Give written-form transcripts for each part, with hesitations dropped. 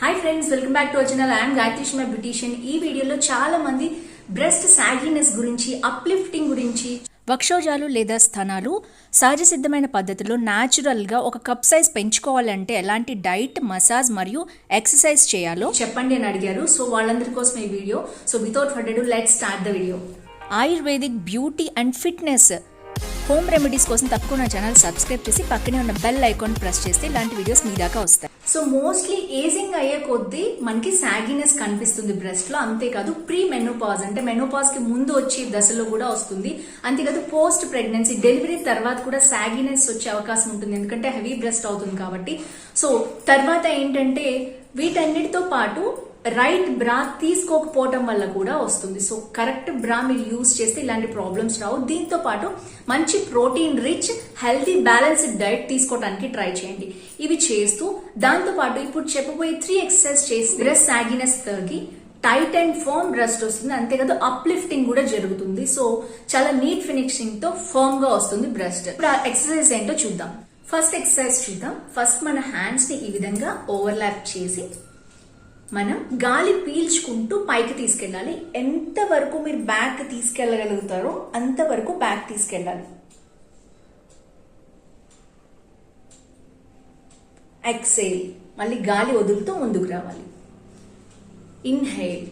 Hi friends, welcome back to our channel. I am Gayatri, my beautician. ఈ వీడియోలో చాలా మంది బ్రెస్ట్ సాగినెస్ గురించి, అప్లిఫ్టింగ్ గురించి, వక్షోజాలు లేదా స్థనాలు సహజ సిద్ధమైన పద్ధతిలో న్యాచురల్గా ఒక కప్ సైజ్ పెంచుకోవాలంటే ఎలాంటి డైట్, మసాజ్ మరియు ఎక్సర్సైజ్ చేయాలో చెప్పండి అని అడిగారు. సో వాళ్ళందరి కోసం ఈ video. So without further adu, let's start the video. Ayurvedic, beauty and fitness home remedies కోసం తప్పకుండా నా ఛానల్ సబ్స్క్రైబ్ చేసి పక్కనే ఉన్న బెల్ ఐకాన్ ప్రెస్ చేస్తే ఇలాంటి వీడియోస్ మీ దాకా వస్తాయి. సో మోస్ట్లీ ఏజింగ్ అయ్యే కొద్దీ మనకి సాగినెస్ కనిపిస్తుంది బ్రెస్ట్ లో. అంతేకాదు ప్రీ మెనోపాజ్ అంటే మెనోపాజ్ కి ముందు వచ్చే దశలో కూడా వస్తుంది. అంతేకాదు పోస్ట్ ప్రెగ్నెన్సీ, డెలివరీ తర్వాత కూడా సాగినెస్ వచ్చే అవకాశం ఉంటుంది, ఎందుకంటే హెవీ బ్రెస్ట్ అవుతుంది కాబట్టి. సో తర్వాత ఏంటంటే వీటన్నిటితో పాటు రైట్ బ్రా తీసుకోకపోవటం వల్ల కూడా వస్తుంది. సో కరెక్ట్ బ్రా మీరు యూజ్ చేస్తే ఇలాంటి ప్రాబ్లమ్స్ రావు. దీంతో పాటు మంచి protein rich healthy balanced diet తీసుకోవడానికి ట్రై చేయండి. ఇవి చేస్తూ దాంతో పాటు ఇప్పుడు చెప్పబోయే 3 ఎక్సర్సైజ్ చేసి బ్రెస్ట్ సాగినెస్ తగ్గి టైట్ అండ్ ఫర్మ్ బ్రెస్ట్ వస్తుంది. అంతేకాదు అప్లిఫ్టింగ్ కూడా జరుగుతుంది. సో చాలా నీట్ ఫినిషింగ్ తో ఫర్మ్ గా వస్తుంది బ్రెస్ట్. ఇప్పుడు ఆ ఎక్సర్సైజ్ ఏంటో చూద్దాం. ఫస్ట్ ఎక్సర్సైజ్ చూద్దాం. ఫస్ట్ మన హ్యాండ్స్ ని ఈ విధంగా ఓవర్లాప్ చేసి మనం గాలి పీల్చుకుంటూ పైకి తీసుకెళ్ళాలి. ఎంత వరకు మీరు బ్యాక్ తీసుకెళ్ళగలుగుతారో అంతవరకు బ్యాక్ తీసుకెళ్ళాలి. ఎక్సేల్, మళ్ళీ గాలి వదులుతూ ముందుకు రావాలి. Inhale,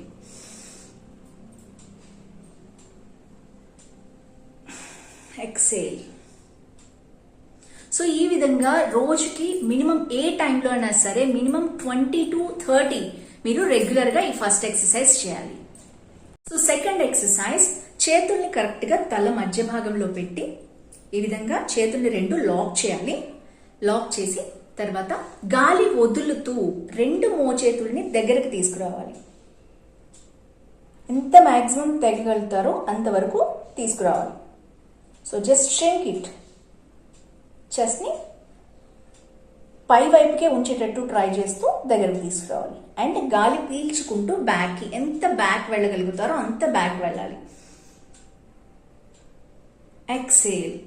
exhale. సో ఈ విధంగా రోజుకి మినిమం ఏ టైంలో అయినా సరే మినిమం 20 to 30 మీరు రెగ్యులర్ గా ఈ ఫస్ట్ ఎక్సర్సైజ్ చేయాలి. సో సెకండ్ ఎక్సర్సైజ్, చేతుల్ని కరెక్ట్ గా తల మధ్య భాగంలో పెట్టి ఈ విధంగా చేతుల్ని రెండు లాక్ చేయాలి. లాక్ చేసి తర్వాత గాలి వదులుతూ 2 మోచేతుల్ని దగ్గరకు తీసుకురావాలి. ఎంత మాక్సిమం తెగగలుగుతారో అంతవరకు తీసుకురావాలి. So just Sheikh it. Chest ని పై వైపుకే ఉంచేటట్టు ట్రై చేస్తూ దగ్గరకు తీసుకురావాలి. అండ్ గాలి పీల్చుకుంటూ బ్యాక్ కి ఎంత బ్యాక్ వెళ్ళగలుగుతారో అంత బ్యాక్ వెళ్ళాలి. Exhale,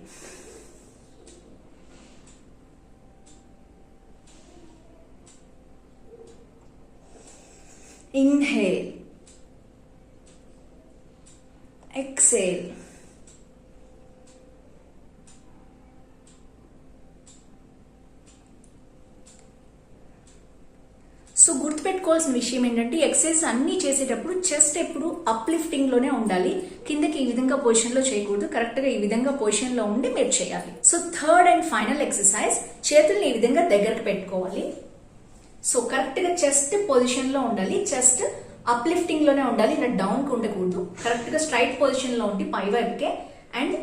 inhale, exhale. సో గుర్తుపెట్టుకోవాల్సిన విషయం ఏంటంటే ఎక్సర్సైజ్ అన్ని చేసేటప్పుడు చెస్ట్ ఎప్పుడు అప్లిఫ్టింగ్ లోనే ఉండాలి. కిందకి ఈ విధంగా పొజిషన్ లో చేయకూడదు. కరెక్ట్ గా ఈ విధంగా పొజిషన్ లో ఉండి మీరు చేయాలి. So third and final exercise, చేతుల్ని ఈ విధంగా దగ్గరకు పెట్టుకోవాలి. సో కరెక్ట్ గా చెస్ట్ పొజిషన్ లో ఉండాలి. చెస్ట్ అప్లిఫ్టింగ్ లోనే ఉండాలి, ఇలా డౌన్ కి ఉండకూడదు. కరెక్ట్ గా స్ట్రైట్ పొజిషన్ లో ఉండి పై వైపుకే అండ్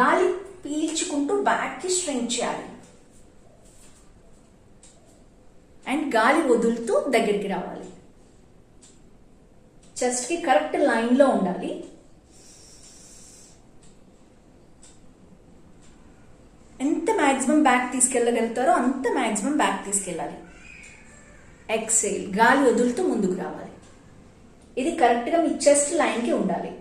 గాలి పీల్చుకుంటూ బ్యాక్ కి స్ట్రెంగ్ చేయాలి. అండ్ గాలి వదులుతూ దగ్గరికి రావాలి. చెస్ట్ కి కరెక్ట్ లైన్ లో ఉండాలి. ఎంత మాక్సిమం బ్యాక్ తీసుకెళ్ళగలుగుతారో అంత మాక్సిమం బ్యాక్ తీసుకెళ్ళాలి. ఎక్సేల్, గాలి వదులుతూ ముందుకు రావాలి. ఇది కరెక్ట్ గా మీ చెస్ట్ లైన్ కి ఉండాలి.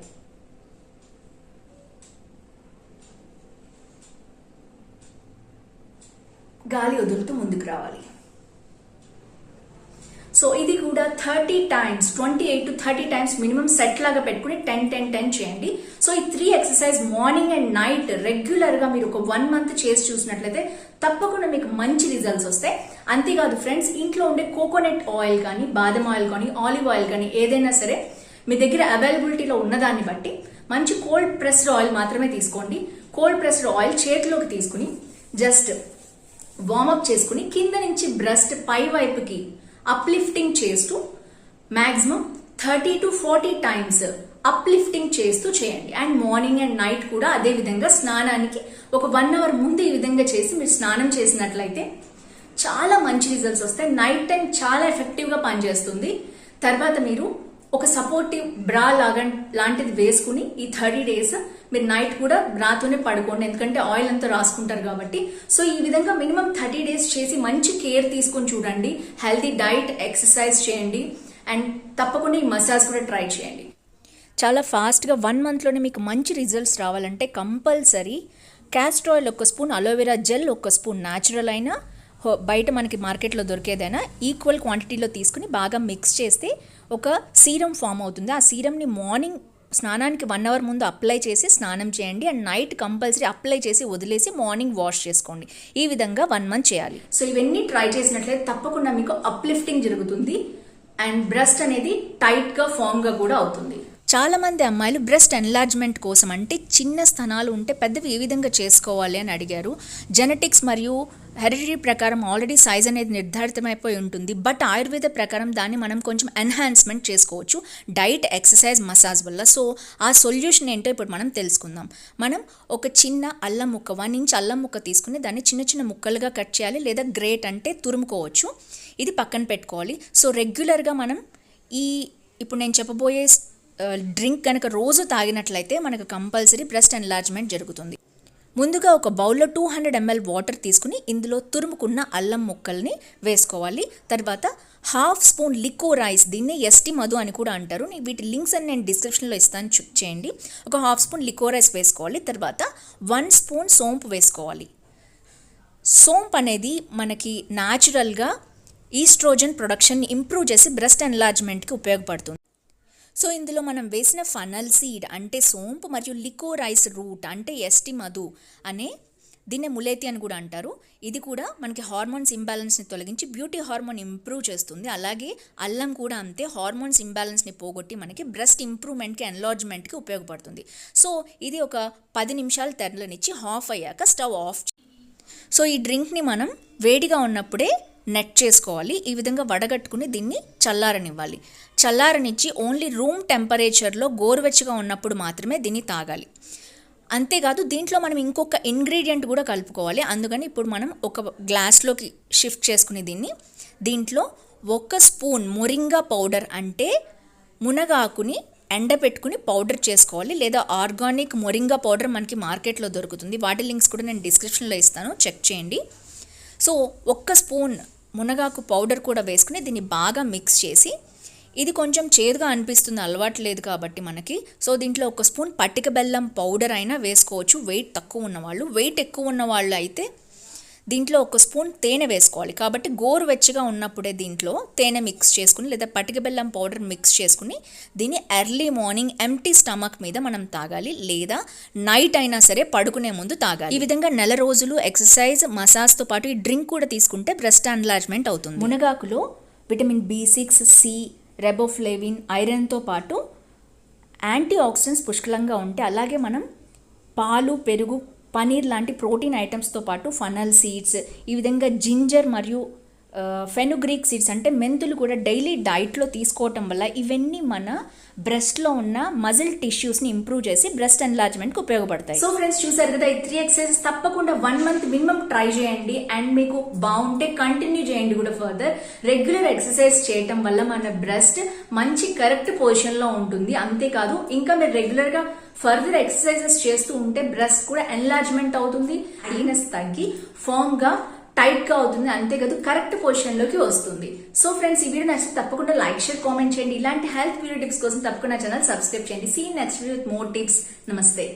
గాలి వదులుతూ ముందుకు రావాలి. సో ఇది కూడా 30 times, 28 to 30 times minimum set లాగా పెట్టుకుని 10-10-10 చేయండి. సో ఈ 3 exercise morning and night regular గా మీరు ఒక 1 మంత్ చేసి చూసినట్లయితే తప్పకుండా మీకు మంచి రిజల్ట్స్ వస్తాయి. అంతేకాదు ఫ్రెండ్స్, ఇంట్లో ఉండే కోకోనట్ ఆయిల్ కానీ, బాదం ఆయిల్ కానీ, ఆలివ్ ఆయిల్ కానీ ఏదైనా సరే మీ దగ్గర అవైలబిలిటీలో ఉన్నదాన్ని బట్టి మంచి కోల్డ్ ప్రెస్డ్ ఆయిల్ మాత్రమే తీసుకోండి. కోల్డ్ ప్రెస్డ్ ఆయిల్ చేతిలోకి తీసుకుని జస్ట్ వార్మప్ చేసుకుని కింద నుంచి బ్రెస్ట్ పై వైపుకి అప్లిఫ్టింగ్ చేస్తూ మాక్సిమం 30 to 40 టైమ్స్ అప్లిఫ్టింగ్ చేస్తూ చేయండి. అండ్ మార్నింగ్ అండ్ నైట్ కూడా అదే విధంగా స్నానానికి ఒక 1 అవర్ ముందు ఈ విధంగా చేసి మీరు స్నానం చేసినట్లయితే చాలా మంచి రిజల్ట్స్ వస్తాయి. నైట్ టైం చాలా ఎఫెక్టివ్ గా పనిచేస్తుంది. తర్వాత మీరు ఒక సపోర్టివ్ బ్రా లాంటిది వేసుకుని ఈ 30 డేస్ మీరు నైట్ కూడా బ్రాతోనే పడుకోండి, ఎందుకంటే ఆయిల్ అంతా రాసుకుంటారు కాబట్టి. సో ఈ విధంగా మినిమం 30 డేస్ చేసి మంచి కేర్ తీసుకొని చూడండి. హెల్తీ డైట్, ఎక్సర్సైజ్ చేయండి అండ్ తప్పకుండా ఈ మసాజ్ కూడా ట్రై చేయండి. చాలా ఫాస్ట్గా 1 మంత్లోనే మీకు మంచి రిజల్ట్స్ రావాలంటే compulsory castor oil 1 spoon, aloevera gel 1 spoon natural అయినా, బయట మనకి మార్కెట్లో దొరికేదైనా ఈక్వల్ క్వాంటిటీలో తీసుకుని బాగా మిక్స్ చేస్తే ఒక సీరం ఫామ్ అవుతుంది. ఆ సీరంని మార్నింగ్ స్నానానికి 1 అవర్ ముందు అప్లై చేసి స్నానం చేయండి అండ్ నైట్ కంపల్సరీ అప్లై చేసి వదిలేసి మార్నింగ్ వాష్ చేసుకోండి. ఈ విధంగా 1 మంత్ చేయాలి. సో ఇవన్నీ ట్రై చేసినట్లయితే తప్పకుండా మీకు అప్లిఫ్టింగ్ జరుగుతుంది అండ్ బ్రెస్ట్ అనేది టైట్గా ఫామ్గా కూడా అవుతుంది. చాలామంది అమ్మాయిలు బ్రెస్ట్ ఎన్లార్జ్మెంట్ కోసం అంటే చిన్న స్థనాలు ఉంటే పెద్దవి ఏ విధంగా చేసుకోవాలి అని అడిగారు. జెనెటిక్స్ మరియు హెరిడిటరీ ప్రకారం ఆల్రెడీ సైజ్ అనేది నిర్ధారితమైపోయి ఉంటుంది. బట్ ఆయుర్వేద ప్రకారం దాన్ని మనం కొంచెం ఎన్హాన్స్మెంట్ చేసుకోవచ్చు డైట్, ఎక్సర్సైజ్, మసాజ్ వల్ల. సో ఆ సొల్యూషన్ ఏంటో ఇప్పుడు మనం తెలుసుకుందాం. మనం ఒక చిన్న అల్లం ముక్క 1 ఇంచ్ అల్లం ముక్క తీసుకుని దాన్ని చిన్న చిన్న ముక్కలుగా కట్ చేయాలి లేదా గ్రేట్ అంటే తురుముకోవచ్చు. ఇది పక్కన పెట్టుకోవాలి. సో రెగ్యులర్గా మనం ఇప్పుడు నేను చెప్పబోయే డ్రింక్ కనుక రోజు తాగినట్లయితే మనకు కంపల్సరీ బ్రెస్ట్ ఎన్లార్జ్మెంట్ జరుగుతుంది. ముందుగా ఒక బౌల్లో 200 ml వాటర్ తీసుకుని ఇందులో తురుముకున్న అల్లం ముక్కల్ని వేసుకోవాలి. తర్వాత 1/2 స్పూన్ లికోరైస్, దీన్ని ఎస్టీ మధు అని కూడా అంటారు. వీటి లింక్స్ అని నేను డిస్క్రిప్షన్లో ఇస్తాను, చెక్ చేయండి. ఒక 1/2 స్పూన్ లికోరైస్ వేసుకోవాలి. తర్వాత 1 స్పూన్ సోంపు వేసుకోవాలి. సోంపు అనేది మనకి న్యాచురల్గా ఈస్ట్రోజన్ ప్రొడక్షన్ని ఇంప్రూవ్ చేసి బ్రెస్ట్ ఎన్లార్జ్మెంట్కి ఉపయోగపడుతుంది. సో ఇందులో మనం వేసిన ఫనల్ సీడ్ అంటే సోంపు మరియు లికోరైస్ రూట్ అంటే ఎస్టీ మధు అనే దీన్నే ములేతి అని కూడా అంటారు. ఇది కూడా మనకి హార్మోన్స్ ఇంబ్యాలెన్స్ని తొలగించి బ్యూటీ హార్మోన్ ఇంప్రూవ్ చేస్తుంది. అలాగే అల్లం కూడా అంతే, హార్మోన్స్ ఇంబ్యాలెన్స్ని పోగొట్టి మనకి బ్రెస్ట్ ఇంప్రూవ్మెంట్కి, ఎన్లార్జ్మెంట్కి ఉపయోగపడుతుంది. సో ఇది ఒక 10 నిమిషాలు తెరలనిచ్చి హాఫ్ అయ్యాక స్టవ్ ఆఫ్. సో ఈ డ్రింక్ని మనం వేడిగా ఉన్నప్పుడే నెట్ చేసుకోవాలి. ఈ విధంగా వడగట్టుకుని దీన్ని చల్లారనివ్వాలి. చల్లారనిచ్చి ఓన్లీ రూమ్ టెంపరేచర్లో గోరువెచ్చగా ఉన్నప్పుడు మాత్రమే దీన్ని తాగాలి. అంతేకాదు దీంట్లో మనం ఇంకొక ఇంగ్రీడియంట్ కూడా కలుపుకోవాలి. అందుకని ఇప్పుడు మనం ఒక గ్లాస్లోకి షిఫ్ట్ చేసుకుని దీంట్లో 1 స్పూన్ మొరింగా పౌడర్ అంటే మునగాకుని ఎండబెట్టుకుని పౌడర్ చేసుకోవాలి. లేదా ఆర్గానిక్ మొరింగా పౌడర్ మనకి మార్కెట్లో దొరుకుతుంది. వాటి లింక్స్ కూడా నేను డిస్క్రిప్షన్లో ఇస్తాను, చెక్ చేయండి. సో 1 స్పూన్ మునగాకు పౌడర్ కూడా వేసుకుని దీన్ని బాగా మిక్స్ చేసి, ఇది కొంచెం చేదుగా అనిపిస్తుంది అలవాటు లేదు కాబట్టి మనకి. సో దీంట్లో 1 స్పూన్ పట్టిక బెల్లం పౌడర్ అయినా వేసుకోవచ్చు వెయిట్ తక్కువ ఉన్నవాళ్ళు. వెయిట్ ఎక్కువ ఉన్నవాళ్ళు అయితే దీంట్లో 1 స్పూన్ తేనె వేసుకోవాలి. కాబట్టి గోరువెచ్చగా ఉన్నప్పుడే దీంట్లో తేనె మిక్స్ చేసుకుని లేదా పట్టిక బెల్లం పౌడర్ మిక్స్ చేసుకుని దీన్ని ఎర్లీ మార్నింగ్ ఎంప్టీ స్టమక్ మీద మనం తాగాలి. లేదా నైట్ అయినా సరే పడుకునే ముందు తాగాలి. ఈ విధంగా 1 రోజులు ఎక్సర్సైజ్, మసాజ్తో పాటు ఈ డ్రింక్ కూడా తీసుకుంటే బ్రెస్ట్ ఎన్లార్జ్మెంట్ అవుతుంది. మునగాకులో విటమిన్ B6, C, రెబోఫ్లేవిన్, ఐరన్తో పాటు యాంటీ ఆక్సిడెంట్స్ పుష్కలంగా ఉంటే, అలాగే మనం పాలు, పెరుగు, పనీర్ లాంటి ప్రోటీన్ ఐటమ్స్తో పాటు ఫనల్ సీడ్స్, ఈ విధంగా జింజర్ మరియు ఫెనుగ్రీక్ సీడ్స్ అంటే మెంతులు కూడా డైలీ డైట్లో తీసుకోవటం వల్ల ఇవన్నీ మన బ్రెస్ట్లో ఉన్న మజిల్ టిష్యూస్ని ఇంప్రూవ్ చేసి బ్రెస్ట్ ఎన్లార్జ్మెంట్కి ఉపయోగపడతాయి. సో ఫ్రెండ్స్ చూసారు కదా, ఈ 3 ఎక్సర్సైజెస్ తప్పకుండా 1 మంత్ మినిమం ట్రై చేయండి అండ్ మీకు బాగుంటే కంటిన్యూ చేయండి కూడా ఫర్దర్. రెగ్యులర్ ఎక్సర్సైజ్ చేయటం వల్ల మన బ్రెస్ట్ మంచి కరెక్ట్ పొజిషన్లో ఉంటుంది. అంతేకాదు ఇంకా మీరు రెగ్యులర్గా ఫర్దర్ ఎక్సర్సైజెస్ చేస్తూ ఉంటే బ్రెస్ట్ కూడా ఎన్లార్జ్మెంట్ అవుతుంది, హీనెస్ తగ్గి ఫామ్గా టైట్గా అవుతుంది. అంతేకాదు కరెక్ట్ పొజిషన్లోకి వస్తుంది. సో ఫ్రెండ్స్ ఈ వీడియో నచ్చితే తప్పకుండా లైక్, షేర్, కామెంట్ చేయండి. ఇలాంటి హెల్త్ వీడియో టిప్స్ కోసం తప్పకుండా ఛానల్ సబ్స్క్రైబ్ చేయండి. See next video with more tips. నమస్తే.